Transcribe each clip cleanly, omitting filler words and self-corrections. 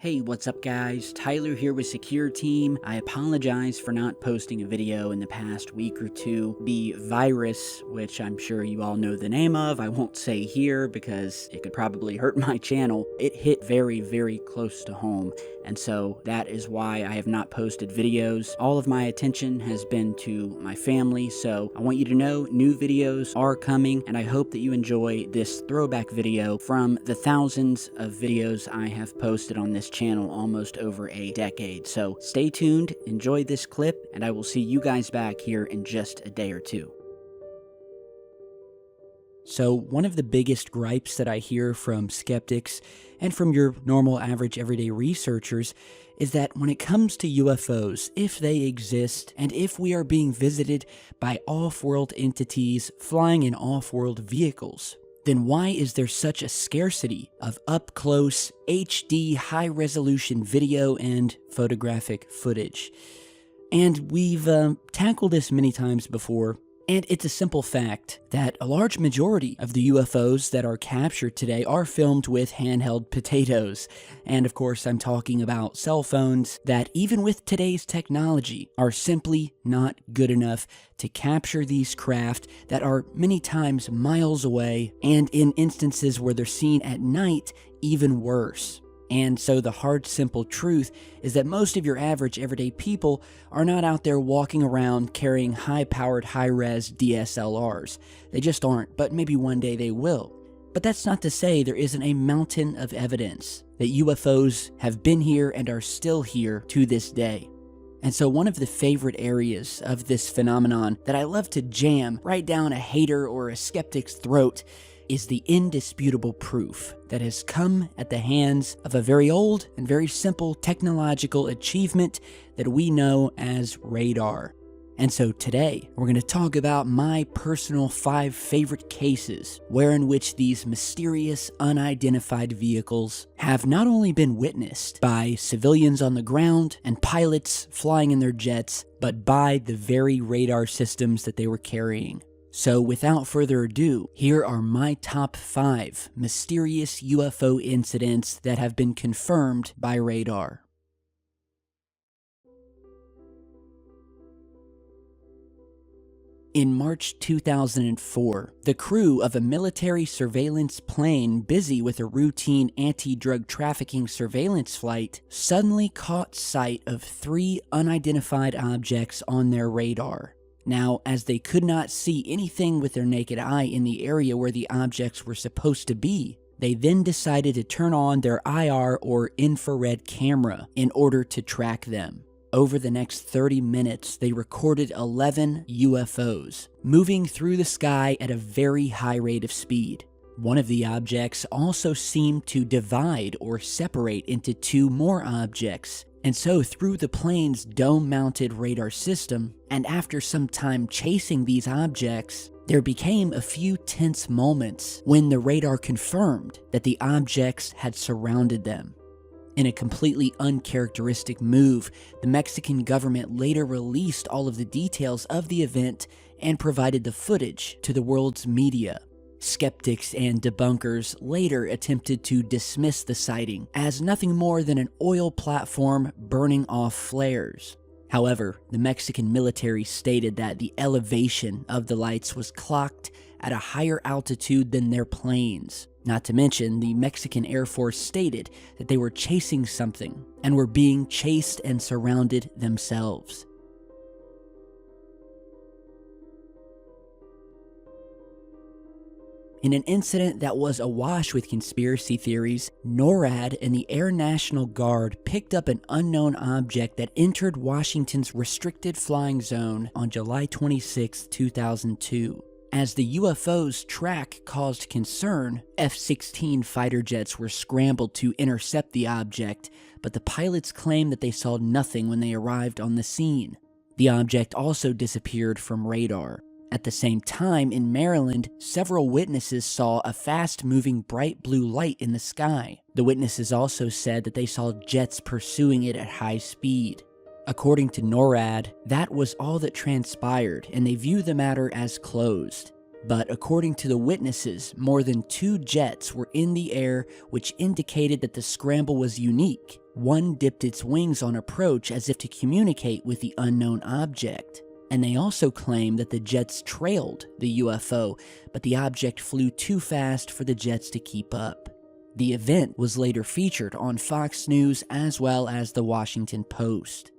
Hey, what's up guys? Tyler here with Secureteam. I apologize for not posting a video in the past week or two. The virus, which I'm sure you all know the name of, I won't say here because it could probably hurt my channel. It hit very, very close to home, and so that is why I have not posted videos. All of my attention has been to my family, so I want you to know new videos are coming, and I hope that you enjoy this throwback video from the thousands of videos I have posted on this channel almost over a decade. So stay tuned, enjoy this clip, and I will see you guys back here in just a day or two. So one of the biggest gripes that I hear from skeptics and from your normal average everyday researchers is that when it comes to UFOs, if they exist and if we are being visited by off-world entities flying in off-world vehicles, then why is there such a scarcity of up-close, HD, high-resolution video and photographic footage? And we've tackled this many times before, and it's a simple fact that a large majority of the UFOs that are captured today are filmed with handheld potatoes. And of course, I'm talking about cell phones that, even with today's technology, are simply not good enough to capture these craft that are many times miles away, and in instances where they're seen at night, even worse. And so the hard, simple truth is that most of your average everyday people are not out there walking around carrying high-powered, high-res DSLRs. They just aren't, but maybe one day they will. But that's not to say there isn't a mountain of evidence that UFOs have been here and are still here to this day. And so one of the favorite areas of this phenomenon that I love to jam right down a hater or a skeptic's throat is the indisputable proof that has come at the hands of a very old and very simple technological achievement that we know as radar. And so today, we're going to talk about my personal 5 favorite cases wherein which these mysterious unidentified vehicles have not only been witnessed by civilians on the ground and pilots flying in their jets, but by the very radar systems that they were carrying. So without further ado, here are my top 5 mysterious UFO incidents that have been confirmed by radar. In March 2004, the crew of a military surveillance plane busy with a routine anti-drug trafficking surveillance flight suddenly caught sight of 3 unidentified objects on their radar. Now, as they could not see anything with their naked eye in the area where the objects were supposed to be, they then decided to turn on their IR or infrared camera in order to track them. Over the next 30 minutes, they recorded 11 UFOs, moving through the sky at a very high rate of speed. One of the objects also seemed to divide or separate into 2 more objects. And so through the plane's dome-mounted radar system, and after some time chasing these objects, there became a few tense moments when the radar confirmed that the objects had surrounded them. In a completely uncharacteristic move, the Mexican government later released all of the details of the event and provided the footage to the world's media. Skeptics and debunkers later attempted to dismiss the sighting as nothing more than an oil platform burning off flares. However, the Mexican military stated that the elevation of the lights was clocked at a higher altitude than their planes. Not to mention, the Mexican Air Force stated that they were chasing something and were being chased and surrounded themselves. In an incident that was awash with conspiracy theories, NORAD and the Air National Guard picked up an unknown object that entered Washington's restricted flying zone on July 26, 2002. As the UFO's track caused concern, F-16 fighter jets were scrambled to intercept the object, but the pilots claimed that they saw nothing when they arrived on the scene. The object also disappeared from radar. At the same time, in Maryland, several witnesses saw a fast-moving bright blue light in the sky. The witnesses also said that they saw jets pursuing it at high speed. According to NORAD, that was all that transpired, and they view the matter as closed. But according to the witnesses, more than 2 jets were in the air, which indicated that the scramble was unique. One dipped its wings on approach as if to communicate with the unknown object. And they also claim that the jets trailed the UFO, but the object flew too fast for the jets to keep up. The event was later featured on Fox News as well as the Washington Post.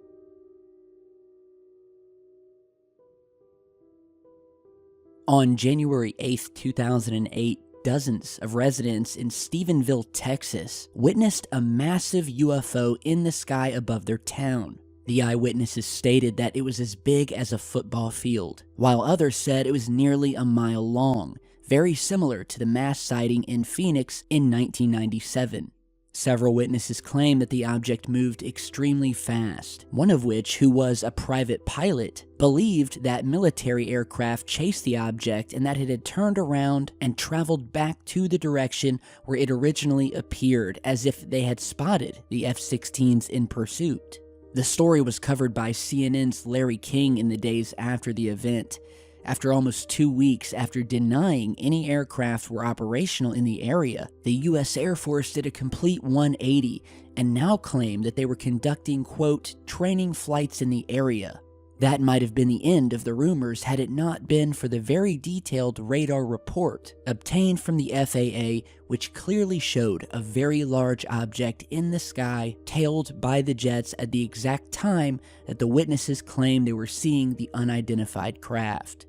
On January 8, 2008, dozens of residents in Stephenville, Texas, witnessed a massive UFO in the sky above their town. The eyewitnesses stated that it was as big as a football field, while others said it was nearly a mile long, very similar to the mass sighting in Phoenix in 1997. Several witnesses claim that the object moved extremely fast, one of which, who was a private pilot, believed that military aircraft chased the object and that it had turned around and traveled back to the direction where it originally appeared, as if they had spotted the F-16s in pursuit. The story was covered by CNN's Larry King in the days after the event. After almost 2 weeks after denying any aircraft were operational in the area, the U.S. Air Force did a complete 180 and now claimed that they were conducting, quote, training flights in the area. That might have been the end of the rumors had it not been for the very detailed radar report obtained from the FAA, which clearly showed a very large object in the sky tailed by the jets at the exact time that the witnesses claimed they were seeing the unidentified craft.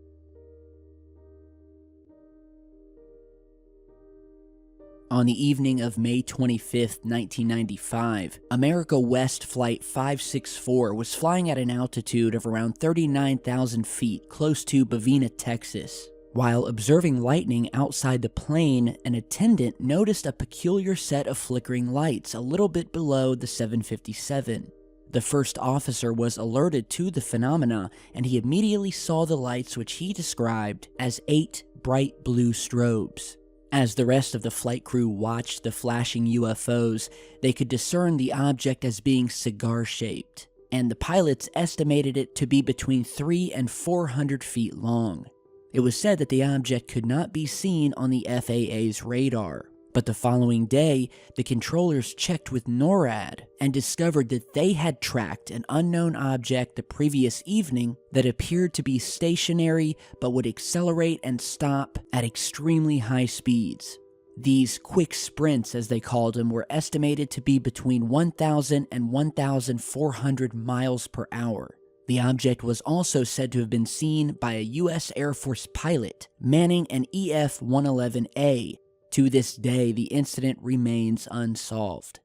On the evening of May 25, 1995, America West Flight 564 was flying at an altitude of around 39,000 feet close to Bovina, Texas. While observing lightning outside the plane, an attendant noticed a peculiar set of flickering lights a little bit below the 757. The first officer was alerted to the phenomena, and he immediately saw the lights, which he described as 8 bright blue strobes. As the rest of the flight crew watched the flashing UFOs, they could discern the object as being cigar-shaped, and the pilots estimated it to be between 300 and 400 feet long. It was said that the object could not be seen on the FAA's radar, but the following day, the controllers checked with NORAD and discovered that they had tracked an unknown object the previous evening that appeared to be stationary but would accelerate and stop at extremely high speeds. These quick sprints, as they called them, were estimated to be between 1,000 and 1,400 miles per hour. The object was also said to have been seen by a U.S. Air Force pilot manning an EF-111A. To this day, the incident remains unsolved.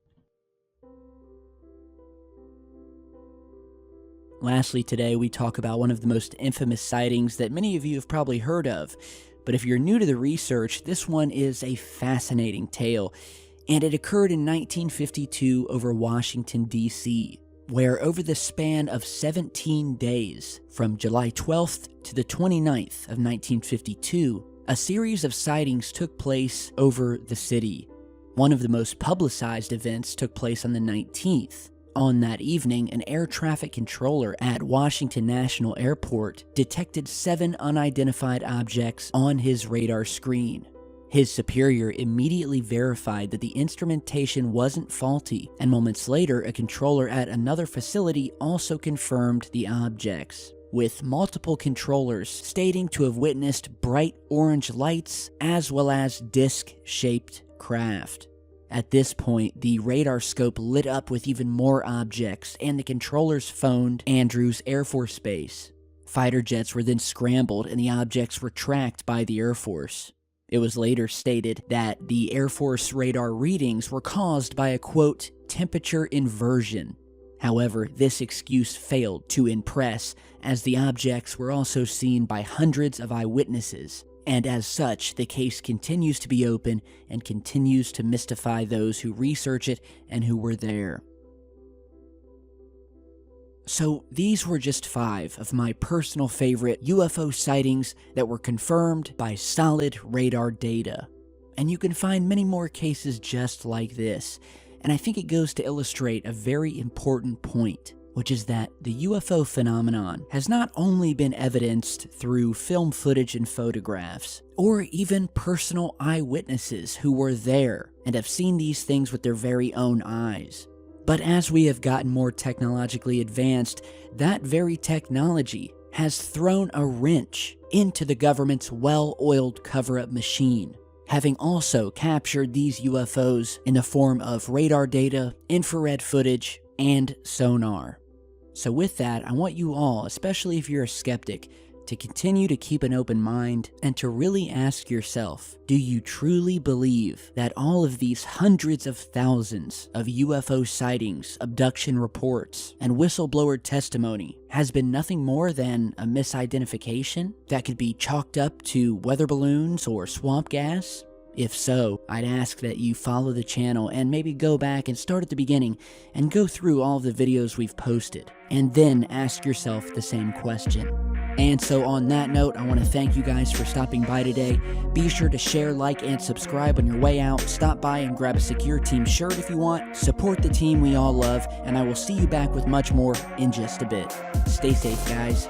Lastly today, we talk about one of the most infamous sightings that many of you have probably heard of. But if you're new to the research, this one is a fascinating tale, and it occurred in 1952 over Washington, D.C., where over the span of 17 days, from July 12th to the 29th of 1952, a series of sightings took place over the city. One of the most publicized events took place on the 19th. On that evening, an air traffic controller at Washington National Airport detected 7 unidentified objects on his radar screen. His superior immediately verified that the instrumentation wasn't faulty, and moments later, a controller at another facility also confirmed the objects, with multiple controllers stating to have witnessed bright orange lights as well as disc-shaped craft. At this point, the radar scope lit up with even more objects, and the controllers phoned Andrews Air Force Base. Fighter jets were then scrambled, and the objects were tracked by the Air Force. It was later stated that the Air Force radar readings were caused by a, quote, temperature inversion. However, this excuse failed to impress, as the objects were also seen by hundreds of eyewitnesses, and as such, the case continues to be open and continues to mystify those who research it and who were there. So these were just 5 of my personal favorite UFO sightings that were confirmed by solid radar data. And you can find many more cases just like this. And I think it goes to illustrate a very important point. which is that the UFO phenomenon has not only been evidenced through film footage and photographs, or even personal eyewitnesses who were there and have seen these things with their very own eyes. But as we have gotten more technologically advanced, that very technology has thrown a wrench into the government's well-oiled cover-up machine, having also captured these UFOs in the form of radar data, infrared footage, and sonar. So with that, I want you all, especially if you're a skeptic, to continue to keep an open mind and to really ask yourself, do you truly believe that all of these hundreds of thousands of UFO sightings, abduction reports, and whistleblower testimony has been nothing more than a misidentification that could be chalked up to weather balloons or swamp gas? If so, I'd ask that you follow the channel and maybe go back and start at the beginning and go through all of the videos we've posted, and then ask yourself the same question. And so on that note, I want to thank you guys for stopping by today. Be sure to share, like, and subscribe on your way out. Stop by and grab a Secureteam shirt if you want. Support the team we all love, and I will see you back with much more in just a bit. Stay safe, guys.